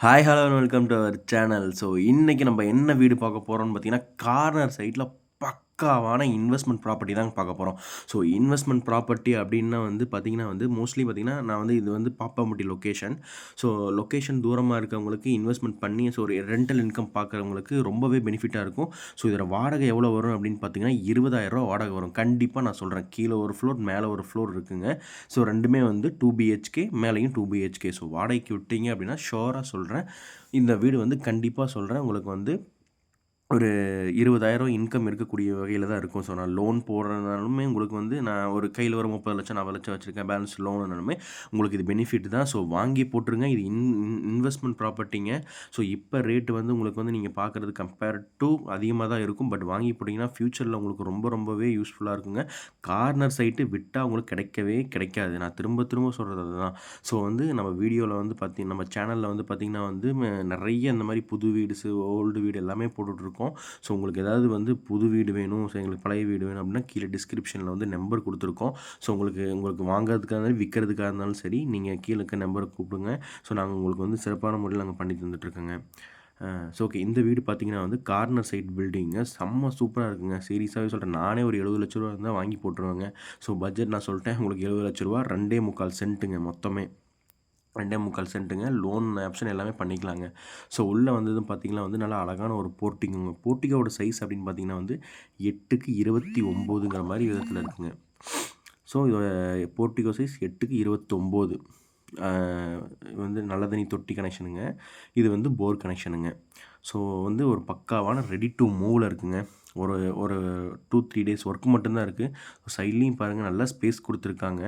Hi hello welcome to our channel. So இன்றைக்கி நம்ம என்ன வீடு பார்க்க போகிறோம்னு பார்த்தீங்கன்னா, கார்னர் சைட்டில் பக்காவான இன்வெஸ்ட்மெண்ட் ப்ராப்பர்ட்டி தாங்க பார்க்க போகிறோம். ஸோ இன்வெஸ்ட்மெண்ட் ப்ராப்பர்ட்டி அப்படின்னா பார்த்தீங்கன்னா மோஸ்ட்லி பார்த்தீங்கன்னா, நான் இது பாப்பாம்பட்டி லொக்கேஷன். ஸோ லொக்கேஷன் தூரமாக இருக்கவங்களுக்கு இன்வெஸ்ட்மெண்ட் பண்ணி ஸோ ஒரு ரெண்டல் இன்கம் பார்க்குறவங்களுக்கு ரொம்பவே பெனிஃபிட்டாக இருக்கும். ஸோ இதில் வாடகை எவ்வளோ வரும் அப்படின்னு பார்த்தீங்கன்னா, 20,000 வாடகை வரும். கண்டிப்பாக நான் சொல்கிறேன். கீழே ஒரு ஃப்ளோர், மேலே ஒரு ஃப்ளோர் இருக்குங்க. ஸோ ரெண்டுமே 2 பிஹெச்கே, மேலேயும் 2 பிஹெச்கே. ஸோ வாடகைக்கு விட்டீங்க அப்படின்னா ஷோராக சொல்கிறேன், இந்த வீடு கண்டிப்பாக சொல்கிறேன் உங்களுக்கு ஒரு 20,000 இன்கம் இருக்கக்கூடிய வகையில் தான் இருக்கும். ஸோ நான் லோன் போடுறதுனாலுமே உங்களுக்கு நான் ஒரு கையில் ஒரு 30,00,000 40,00,000 வச்சுருக்கேன். பேலன்ஸ் லோனுனாலுமே உங்களுக்கு இது பெனிஃபிட் தான். ஸோ வாங்கி போட்டுருங்க. இது இன்வெஸ்ட்மெண்ட் ப்ராப்பர்ட்டிங்க. ஸோ இப்போ ரேட்டு உங்களுக்கு நீங்கள் பார்க்குறது கம்பேர் டு அதிகமாக தான் இருக்கும். பட் வாங்கி போட்டிங்கன்னா ஃப்யூச்சரில் உங்களுக்கு ரொம்பவே யூஸ்ஃபுல்லாக இருக்குங்க. கார்னர் சைட்டு விட்டால் உங்களுக்கு கிடைக்கவே கிடைக்காது. நான் திரும்ப திரும்ப சொல்கிறது அதுதான். ஸோ நம்ம வீடியோவில் நம்ம சேனலில் பார்த்திங்கன்னா நிறைய இந்த மாதிரி புது வீடுஸு, ஓல்டு வீடு எல்லாமே போட்டுட்ருக்கோம். ஸோ உங்களுக்கு ஏதாவது புது வீடு வேணும், ஸோ எங்களுக்கு பழைய வீடு வேணும் அப்படின்னா கீழே டிஸ்கிரிப்ஷனில் நம்பர் கொடுத்துருக்கோம். ஸோ உங்களுக்கு வாங்குறதுக்காக இருந்தாலும் விற்கிறதுக்காக இருந்தாலும் சரி, நீங்கள் கீழே இருக்க நம்பரை கூப்பிடுங்க. ஸோ நாங்கள் உங்களுக்கு சிறப்பான முறையில் நாங்கள் பண்ணி தந்துட்டுருக்கோங்க. ஸோ ஓகே, இந்த வீடு பார்த்தீங்கன்னா கார்னர் சைட் பில்டிங்க. செம்ம சூப்பராக இருக்குங்க. சீரியஸாகவே சொல்கிறேன். நானே ஒரு 70,00,000 இருந்தால் வாங்கி போட்டுருவேங்க. ஸோ பட்ஜெட் நான் சொல்லிட்டேன் உங்களுக்கு, 70,00,000, 2.25 சென்ட்டுங்க மொத்தமே. 2.25 சென்ட்டுங்க. லோன் ஆப்ஷன் எல்லாமே பண்ணிக்கலாங்க. ஸோ உள்ளே பார்த்தீங்கன்னா நல்லா அழகான ஒரு போர்ட்டிகோங்க. போர்ட்டிகோட சைஸ் அப்படின்னு பார்த்தீங்கன்னா 8க்கு 29ங்கிற மாதிரி விதத்தில் இருக்குங்க. ஸோ இதோட போர்ட்டிகோ சைஸ் 8க்கு 29. நல்ல தண்ணி தொட்டி கனெக்ஷனுங்க. இது போர் கனெக்ஷனுங்க. ஸோ ஒரு பக்காவான ரெடி டு மூவில் இருக்குங்க. ஒரு ஒரு 2-3 டேஸ் ஒர்க் மட்டும்தான் இருக்குது. சைட்லேயும் பாருங்கள், நல்லா ஸ்பேஸ் கொடுத்துருக்காங்க.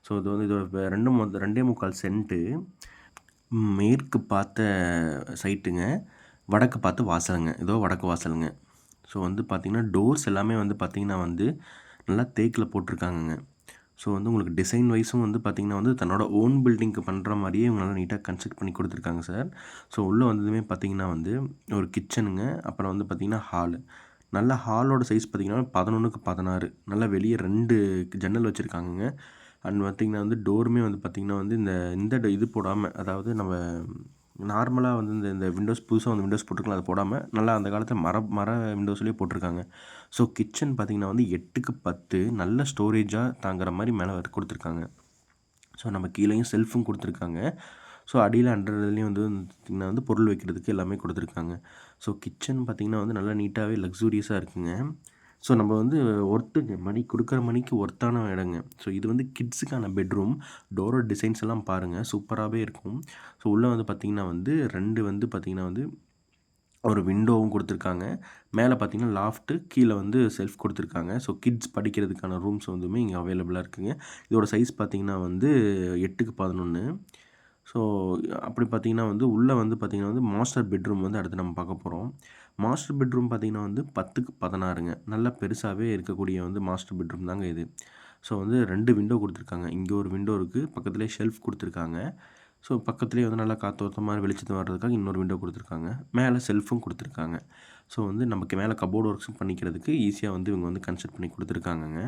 ஸோ இதோட 2.25 சென்ட்டு. மேற்கு பார்த்த சைட்டுங்க, வடக்கு பார்த்து வாசலுங்க. இதோ வடக்கு வாசலுங்க. ஸோ பார்த்திங்கன்னா டோர்ஸ் எல்லாமே பார்த்திங்கன்னா நல்லா தேக்கில் போட்டிருக்காங்கங்க. ஸோ உங்களுக்கு டிசைன் வைஸும் பார்த்திங்கன்னா தன்னோட ஓன் பில்டிங்க்கு பண்ணுற மாதிரியே இவங்க நல்லா நீட்டாக கன்ஸ்ட்ரக்ட் பண்ணி கொடுத்துருக்காங்க சார். ஸோ உள்ளே வந்ததுமே பார்த்திங்கன்னா ஒரு கிச்சனுங்க. அப்புறம் பார்த்திங்கன்னா ஹாலு. நல்ல ஹாலோட சைஸ் பார்த்திங்கன்னா 11க்கு 16. நல்லா வெளியே 2 ஜன்னல் வச்சுருக்காங்கங்க. அண்ட் பார்த்திங்கன்னா டோருமே பார்த்திங்கன்னா இந்த இது போடாமல், அதாவது நம்ம நார்மலாக இந்த விண்டோஸ் புதுசாக விண்டோஸ் போட்டிருக்கலாம், அதை போடாமல் நல்லா அந்த காலத்தில் மர விண்டோஸ்லேயே போட்டிருக்காங்க. ஸோ கிச்சன் பார்த்திங்கன்னா 8க்கு 10 நல்ல ஸ்டோரேஜாக தாங்குற மாதிரி மேலே கொடுத்துருக்காங்க. ஸோ நம்ம கீழேயும் செல்ஃபும் கொடுத்துருக்காங்க. ஸோ அடியில் அண்டர்லேயும் பார்த்திங்கன்னா பொருள் வைக்கிறதுக்கு எல்லாமே கொடுத்துருக்காங்க. ஸோ கிச்சன் பார்த்திங்கன்னா நல்லா நீட்டாகவே லக்ஸூரியஸாக இருக்குங்க. ஸோ நம்ம ஒர்த்துங்க, மணி கொடுக்குற மணிக்கு ஒர்த்தான இடங்க. ஸோ இது கிட்ஸுக்கான பெட்ரூம். டோரோட டிசைன்ஸ் எல்லாம் பாருங்கள், சூப்பராகவே இருக்கும். ஸோ உள்ளே பார்த்திங்கன்னா 2 பார்த்திங்கன்னா ஒரு விண்டோவும் கொடுத்துருக்காங்க. மேலே பார்த்திங்கன்னா லாஃப்ட்டு, கீழே செல்ஃப் கொடுத்துருக்காங்க. ஸோ கிட்ஸ் படிக்கிறதுக்கான ரூம்ஸ் இங்கே அவைலபிளாக இருக்குதுங்க. இதோட சைஸ் பார்த்திங்கன்னா 8க்கு 11. ஸோ அப்படி பார்த்திங்கன்னா உள்ளே பார்த்திங்கன்னா மாஸ்டர் பெட்ரூம் அடுத்து நம்ம பார்க்க போகிறோம். மாஸ்டர் பெட்ரூம் பார்த்திங்கன்னா 10க்கு 16ங்க. நல்லா பெருசாகவே இருக்கக்கூடிய மாஸ்டர் பெட்ரூம் தாங்க இது. ஸோ 2 விண்டோ கொடுத்துருக்காங்க. இங்கே ஒரு விண்டோ இருக்குது, பக்கத்துலேயே ஷெல்ஃப் கொடுத்துருக்காங்க. ஸோ பக்கத்துலேயே நல்லா காற்றோட்டமாக வெளிச்சத்தை வர்றதுக்காக இன்னொரு விண்டோ கொடுத்துருக்காங்க. மேலே செல்ஃபும் கொடுத்துருக்காங்க. ஸோ நமக்கு மேலே கபோர்டு ஒர்க்ஸும் பண்ணிக்கிறதுக்கு ஈஸியாக இவங்க கன்ஸ்ட்ரக்ட் பண்ணி கொடுத்துருக்காங்கங்க.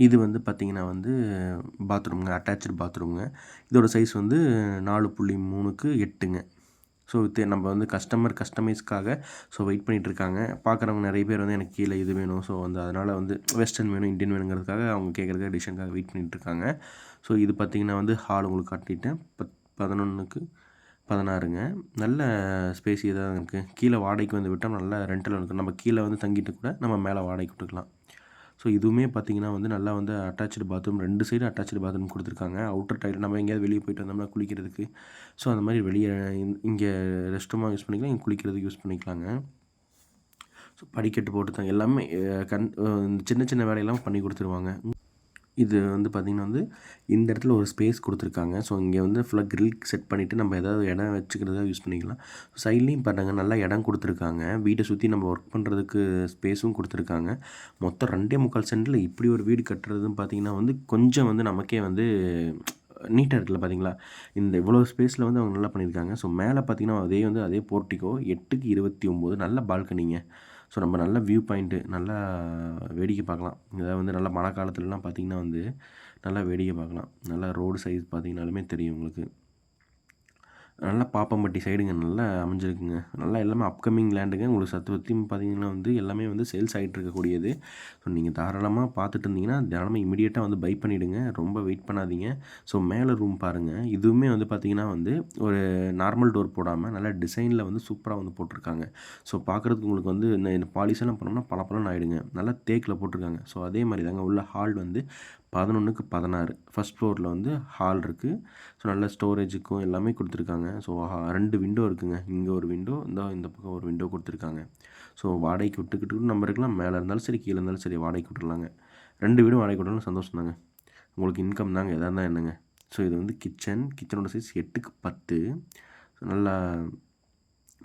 இது பார்த்திங்கன்னா பாத்ரூம்ங்க, அட்டாச்சு பாத்ரூம்ங்க. இதோட சைஸ் 4.3க்கு 8ங்க. ஸோ நம்ம கஸ்டமைஸ்க்காக ஸோ வெயிட் பண்ணிகிட்ருக்காங்க. பார்க்குறவங்க நிறைய பேர் எனக்கு கீழே இது வேணும், ஸோ அதனால் வெஸ்டர்ன் வேணும், இந்தியன் வேணுங்கிறதுக்காக அவங்க கேட்குறதுக்காக டிசைனுக்காக வெயிட் பண்ணிகிட்ருக்காங்க. ஸோ இது பார்த்திங்கன்னா ஹால் உங்களுக்கு காட்டிட்டேன். 11க்கு 16ங்க. நல்ல ஸ்பேஸியாக தான் இருக்குது. கீழே வாடகைக்கு விட்டால் நல்லா ரெண்டல் இருக்குது. நம்ம கீழே தங்கிட்டு கூட நம்ம மேலே வாடகைக்கு விட்டுக்கலாம். ஸோ இதுவுமே பார்த்திங்கன்னா நல்லா அட்டாச்சு பாத்ரூம், 2 சைடும் அட்டாச்சு பாத்ரூம் கொடுத்துருக்காங்க. அவுட்டர் டைல் நம்ம எங்கேயாவது வெளியே போயிட்டு வந்தோம்னா குளிக்கிறதுக்கு, ஸோ அந்த மாதிரி வெளியே இங்கே ரெஸ்ட் ரூமாக யூஸ் பண்ணிக்கலாம், இங்கே குளிக்கிறதுக்கு யூஸ் பண்ணிக்கலாங்க. ஸோ படிக்கட்டு போட்டு தான் எல்லாமே சின்ன சின்ன வேலையெல்லாம் பண்ணி கொடுத்துருவாங்க. இது பார்த்திங்கன்னா இந்த இடத்துல ஒரு ஸ்பேஸ் கொடுத்துருக்காங்க. ஸோ இங்கே ஃபுல்லாக கிரில் செட் பண்ணிவிட்டு நம்ம ஏதாவது இடம் வச்சுக்கிறதா யூஸ் பண்ணிக்கலாம். சைட்லேயும் பாருங்கள் நல்லா இடம் கொடுத்துருக்காங்க. வீட்டை சுற்றி நம்ம ஒர்க் பண்ணுறதுக்கு ஸ்பேஸும் கொடுத்துருக்காங்க. மொத்தம் 2.25 சென்டில் இப்படி ஒரு வீடு கட்டுறதுன்னு பார்த்திங்கன்னா கொஞ்சம் நமக்கே நீட்டாக இருக்குல்ல பார்த்தீங்களா. இந்த இவ்வளோ ஸ்பேஸில் அவங்க நல்லா பண்ணியிருக்காங்க. ஸோ மேலே பார்த்திங்கன்னா அதே போர்ட்டிகோ 8க்கு 29 நல்ல பால்கனிங்க. ஸோ நம்ம நல்ல வியூ பாயிண்ட்டு, நல்லா வேடிக்கை பார்க்கலாம். இதாவது நல்லா மழை காலத்துலலாம் பார்த்திங்கன்னா நல்லா வேடிக்கை பார்க்கலாம். நல்லா ரோடு சைஸ் பார்த்திங்கனாலுமே தெரியும் உங்களுக்கு. நல்லா பாப்பம்பட்டி சைடுங்க நல்லா அமைஞ்சிருக்குங்க. நல்லா எல்லாமே அப்கமிங் லேண்டுங்க. உங்களுக்கு சத்துவத்தியும் பார்த்தீங்கன்னா வந்து எல்லாமே வந்து சேல்ஸ் ஆகிட்டு இருக்கக்கூடியது. ஸோ நீங்கள் தாராளமாக பார்த்துட்டு இருந்தீங்கன்னா தாராளமாக இமிடியேட்டாக வந்து பை பண்ணிவிடுங்க. ரொம்ப வெயிட் பண்ணாதீங்க. ஸோ மேலே ரூம் பாருங்கள். இதுவுமே வந்து பார்த்தீங்கன்னா வந்து ஒரு நார்மல் டோர் போடாமல் நல்லா டிசைனில் வந்து சூப்பராக வந்து போட்டிருக்காங்க. ஸோ பார்க்குறதுக்கு உங்களுக்கு வந்து இந்த பாலிஷெல்லாம் பண்ணோம்னா பளபளன்னு ஆகிடுங்க. நல்லா தேக்கில் போட்டிருக்காங்க. ஸோ அதே மாதிரி தாங்க உள்ள ஹால் வந்து 11க்கு 16 ஃபர்ஸ்ட் ஃப்ளோரில் வந்து ஹால் இருக்குது. ஸோ நல்ல ஸ்டோரேஜுக்கும் எல்லாமே கொடுத்துருக்காங்க. ஸோ 2 விண்டோ இருக்குங்க. இங்கே ஒரு விண்டோ, இந்த பக்கம் ஒரு விண்டோ கொடுத்துருக்காங்க. ஸோ வாடகைக்கு விட்டுக்கிட்டு நம்ம இருக்கலாம். மேலே இருந்தாலும் சரி, கீழே இருந்தாலும் சரி வாடகைக்கு விட்டுறலாங்க. 2 வீடும் வாடகைக்கு விட்டாலும் சந்தோஷம் தாங்க. உங்களுக்கு இன்கம் தாங்க எதாக இருந்தால் என்னங்க. ஸோ இது வந்து கிச்சனோட சைஸ் 8க்கு 10. ஸோ நல்லா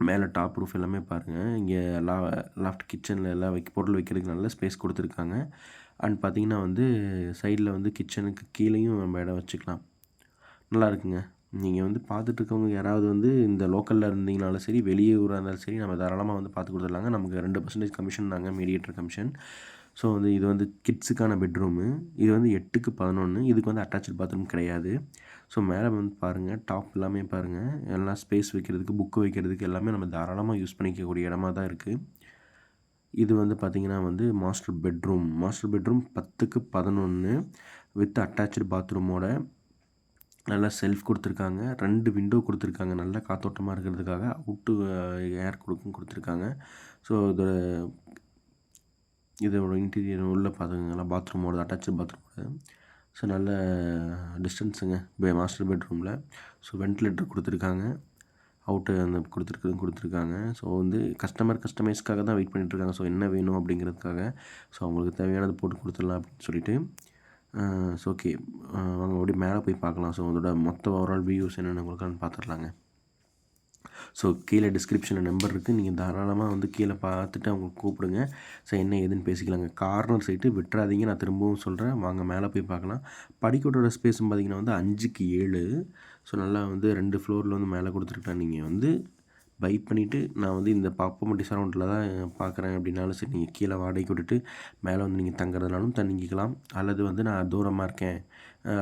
மேலே டாப் ரூஃப் எல்லாமே பாருங்கள். இங்கே லாஃப்ட் கிச்சனில் எல்லாம் பொருள் வைக்கிறதுக்கு நல்ல ஸ்பேஸ் கொடுத்துருக்காங்க. அண்ட் பார்த்திங்கன்னா வந்து சைடில் வந்து கிச்சனுக்கு கீழேயும் நம்ம இடம் வச்சுக்கலாம். நல்லா இருக்குங்க. நீங்கள் வந்து பார்த்துட்ருக்கவங்க யாராவது வந்து இந்த லோக்கலில் இருந்தீங்கனாலும் சரி, வெளியே ஊராக இருந்தாலும் சரி, நம்ம தாராளமாக வந்து பார்த்து கொடுத்துடலாங்க. நமக்கு 2% கமிஷன் தாங்க, மீடியேட்டர் கமிஷன். ஸோ வந்து இது வந்து கிட்ஸுக்கான பெட்ரூமு. இது வந்து 8க்கு 11. இதுக்கு வந்து அட்டாச்சு பாத்ரூம் கிடையாது. ஸோ மேலே வந்து பாருங்கள், டாப் எல்லாமே பாருங்கள். எல்லாம் ஸ்பேஸ் வைக்கிறதுக்கு, புக்கு வைக்கிறதுக்கு எல்லாமே நம்ம தாராளமாக யூஸ் பண்ணிக்கக்கூடிய இடமா தான் இருக்குது. இது வந்து பார்த்திங்கன்னா வந்து மாஸ்டர் பெட்ரூம் 10க்கு 11 வித் அட்டாச்சு பாத்ரூமோட நல்லா செல்ஃப் கொடுத்துருக்காங்க. 2 விண்டோ கொடுத்துருக்காங்க. நல்லா காத்தோட்டமாக இருக்கிறதுக்காக அவுட்டு ஏர் கொடுத்துருக்காங்க. ஸோ இதோட இன்டீரியர் உள்ளே பார்த்துக்கங்களா, பாத்ரூமோட அட்டாச்சு பாத்ரூமோட. ஸோ நல்ல டிஸ்டன்ஸுங்க மாஸ்டர் பெட்ரூமில். ஸோ வென்டிலேட்டர் கொடுத்துருக்காங்க. அவுட்டு அந்த கொடுத்துருக்காங்க. ஸோ வந்து கஸ்டமைஸ்க்காக தான் வெயிட் பண்ணிகிட்ருக்காங்க. ஸோ என்ன வேணும் அப்படிங்கிறதுக்காக. ஸோ அவங்களுக்கு தேவையானது போட்டு கொடுத்துடலாம் அப்படின்னு சொல்லிட்டு. ஸோ ஓகே, வாங்க அப்படியே மேலே போய் பார்க்கலாம். ஸோ அதோட மொத்த ஓவரால் வியூஸ் என்னென்னு உங்களுக்கான்னு பார்த்துடலாங்க. ஸோ கீழே டிஸ்கிரிப்ஷனில் நம்பர் இருக்குது. நீங்கள் தாராளமாக வந்து கீழே பார்த்துட்டு அவங்களுக்கு கூப்பிடுங்க. ஸோ என்ன ஏதுன்னு பேசிக்கலாங்க. கார்னர் சைட்டு விட்டுறாதீங்க. நான் திரும்பவும் சொல்கிறேன், வாங்க மேலே போய் பார்க்கலாம். படிக்கட்டோட ஸ்பேஸும் பார்த்திங்கன்னா வந்து 5க்கு 7. ஸோ நல்லா வந்து 2 ஃப்ளோரில் வந்து மேலே கொடுத்துருக்கேன். நீங்கள் வந்து பை பண்ணிவிட்டு நான் வந்து இந்த பாப்பம்பட்டி சரௌண்டில் தான் பார்க்குறேன் அப்படின்னாலும் சரி, நீங்கள் கீழே வாடகைக்கு விட்டுட்டு மேலே வந்து நீங்கள் தங்குறதுனாலும் தங்கிக்கலாம். அல்லது வந்து நான் தூரமாக இருக்கேன்,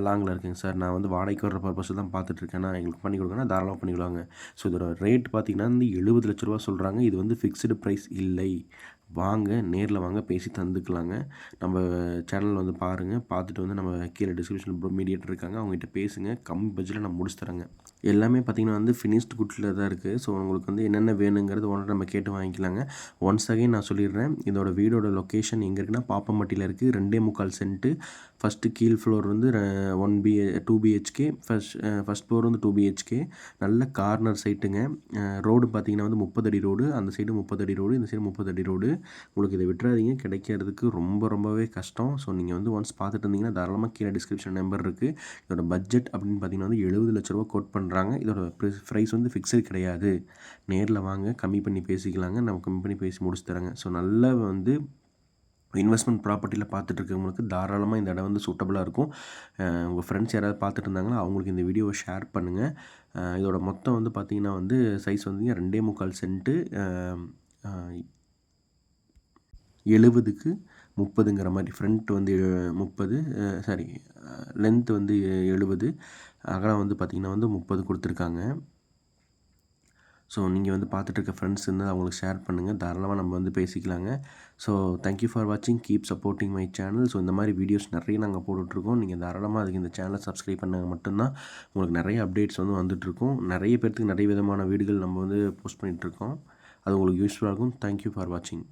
லாங்கில் இருக்கேங்க சார், நான் வந்து வாடகைக்கு வர்ற பர்பஸ் தான் பார்த்துட்ருக்கேன், நான் எங்களுக்கு பண்ணி கொடுங்கன்னா தாராளமாக பண்ணிக்கலாங்க. ஸோ இதோட ரேட் பார்த்திங்கன்னா வந்து 70 லட்ச ரூபா சொல்கிறாங்க. இது வந்து ஃபிக்ஸ்டு ப்ரைஸ் இல்லை. வாங்க, நேரில் வாங்க, பேசி தந்துக்கலாங்க. நம்ம சேனலில் வந்து பாருங்கள். பார்த்துட்டு வந்து நம்ம கீழே டிஸ்கிரிப்ஷனில் மீடியேட்டர் இருக்காங்க, அவங்ககிட்ட பேசுங்க. கம்மி பட்ஜெட்டில் நான் முடிச்சு தரேங்க. எல்லாமே பார்த்திங்கன்னா வந்து ஃபினிஷ்டு குட்ஸில் தான் இருக்குது. ஸோ உங்களுக்கு வந்து என்னென்ன வேணுங்கிறது ஒன்று நம்ம கேட்டு வாங்கிக்கலாங்க. ஒன்ஸ் அகைன் நான் சொல்லிடுறேன், இதோட வீடோட லொக்கேஷன் எங்கே இருக்குன்னா பாப்பம்பட்டியில் இருக்குது. 2.25 சென்ட்டு. ஃபஸ்ட்டு கீழ் ஃப்ளோர் வந்து 2 பிஹெச்கே. ஃபஸ்ட் ஃப்ளோர் வந்து 2 பிஹெச்கே. நல்ல கார்னர் சைட்டுங்க. ரோடு பார்த்திங்கன்னா வந்து 30 அடி ரோடு. அந்த சைடு 30 அடி ரோடு, இந்த சைடு 30 அடி ரோடு. உங்களுக்கு இதை விட்டுறாதீங்க, கிடைக்கிறதுக்கு ரொம்பவே கஷ்டம். ஸோ நீங்கள் வந்து ஒன்ஸ் பார்த்துட்டு இருந்தீங்கன்னா தாராளமாக கீழே டிஸ்கிரிப்ஷன் நம்பர் இருக்குது. இதோட பட்ஜெட் அப்படின்னு பார்த்தீங்கன்னா வந்து 70 லட்ச ரூபா கோட் பண்ணுறாங்க. இதோட ப்ரைஸ் வந்து ஃபிக்ஸட் கிடையாது. நேரில் வாங்க, கம்மி பண்ணி பேசிக்கலாங்க. நம்ம கம்மி பண்ணி பேசி முடிச்சு தராங்க. ஸோ நல்லா வந்து இன்வெஸ்ட்மெண்ட் ப்ராப்பர்ட்டியில் பார்த்துட்டு இருக்கவங்களுக்கு தாராளமாக இந்த இடம் வந்து சூட்டபுளாக இருக்கும். உங்கள் ஃப்ரெண்ட்ஸ் யாராவது பார்த்துட்டு இருந்தாங்கன்னா அவங்களுக்கு இந்த வீடியோவை ஷேர் பண்ணுங்கள். இதோட மொத்தம் வந்து பார்த்திங்கன்னா வந்து சைஸ் வந்து 2.25 சென்ட்டு. 70க்கு 30ங்கிற மாதிரி. ஃப்ரண்ட் வந்து 30, லென்த் வந்து 70, அகலம் வந்து பார்த்திங்கன்னா வந்து 30 கொடுத்துருக்காங்க. ஸோ நீங்கள் வந்து பார்த்துட்ருக்க ஃப்ரெண்ட்ஸ் இருந்தால் அவங்களுக்கு ஷேர் பண்ணுங்கள். தாராளமாக நம்ம வந்து பேசிக்கலாங்க. ஸோ தேங்க்யூ ஃபார் வாட்சிங். Keep supporting my channel. So இந்த மாதிரி வீடியோஸ் நிறைய நாங்கள் போட்டுட்ருக்கோம். நீங்கள் தாராளமாக அதுக்கு இந்த சேனலை சப்ஸ்கிரைப் பண்ணாங்க மட்டும்தான் உங்களுக்கு நிறைய அப்டேட்ஸ் வந்து வந்துட்டுருக்கோம். நிறைய பேர்த்துக்கு நிறைய விதமான வீடுகள் நம்ம வந்து போஸ்ட் பண்ணிகிட்ருக்கோம். அது உங்களுக்கு யூஸ்ஃபுல்லாக இருக்கும். தேங்க்யூ ஃபார் வாட்சிங்.